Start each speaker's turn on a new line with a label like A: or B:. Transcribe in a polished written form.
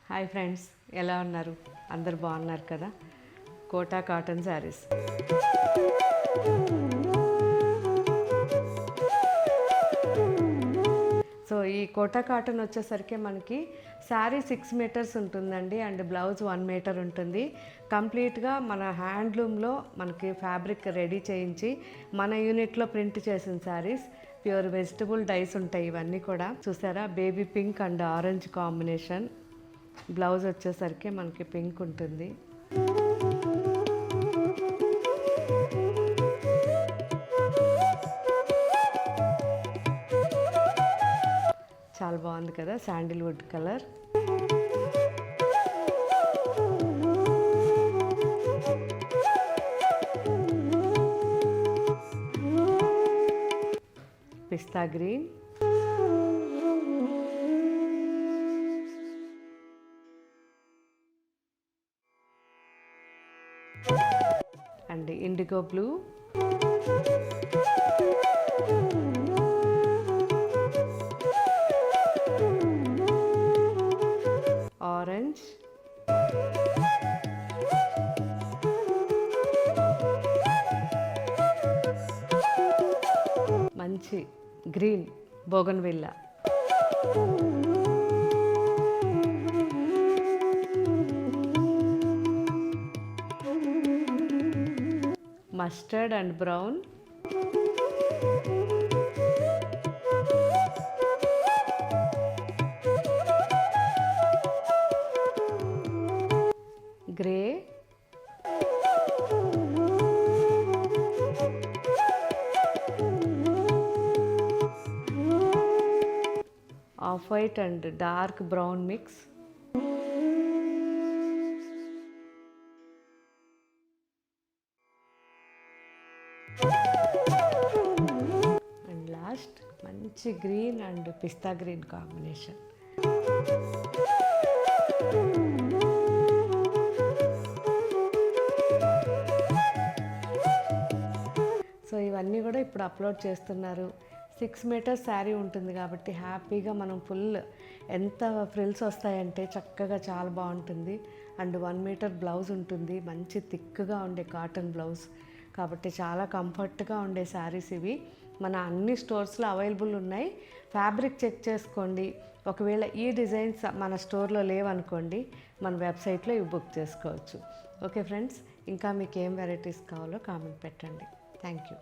A: Hi friends, ఎలా ఉన్నారు? అందరు బాగున్నారు కదా? కోటా కాటన్ శారీస్. సో ఈ కోటా కాటన్ వచ్చేసరికి మనకి శారీ 6 మీటర్స్ ఉంటుందండి అండ్ బ్లౌజ్ 1 మీటర్ ఉంటుంది. కంప్లీట్గా మన హ్యాండ్లూమ్లో మనకి ఫ్యాబ్రిక్ రెడీ చేయించి మన యూనిట్లో ప్రింట్ చేసిన శారీస్. ప్యూర్ వెజిటబుల్ డైస్ ఉంటాయి ఇవన్నీ కూడా. చూసారా, baby pink and orange combination. Blouse వచ్చేసరికి మనకి పింక్ ఉంటుంది. చాలా బాగుంది కదా, sandalwood colour. Pista green, and indigo blue, orange, మంచి green bougainvillea, mustard and brown, grey, off white and dark brown mix, and last మంచి green and pista green combination. So ఇవన్నీ కూడా ఇప్పుడు అప్లోడ్ చేస్తున్నారు. 6 మీటర్స్ శారీ ఉంటుంది కాబట్టి హ్యాపీగా మనం ఫుల్ ఎంత ఫ్రిల్స్ వస్తాయంటే చక్కగా చాలా బాగుంటుంది. అండ్ 1 మీటర్ బ్లౌజ్ ఉంటుంది, మంచి థిక్గా ఉండే కాటన్ బ్లౌజ్ కాబట్టి చాలా కంఫర్ట్గా ఉండే శారీస్ ఇవి. మన అన్ని స్టోర్స్లో అవైలబుల్ ఉన్నాయి. ఫ్యాబ్రిక్ చెక్ చేసుకోండి. ఒకవేళ ఈ డిజైన్స్ మన స్టోర్లో లేవనుకోండి, మన వెబ్సైట్లో ఇవి బుక్ చేసుకోవచ్చు. ఓకే ఫ్రెండ్స్, ఇంకా మీకు ఏం వెరైటీస్ కావాలో కామెంట్ పెట్టండి. Thank you.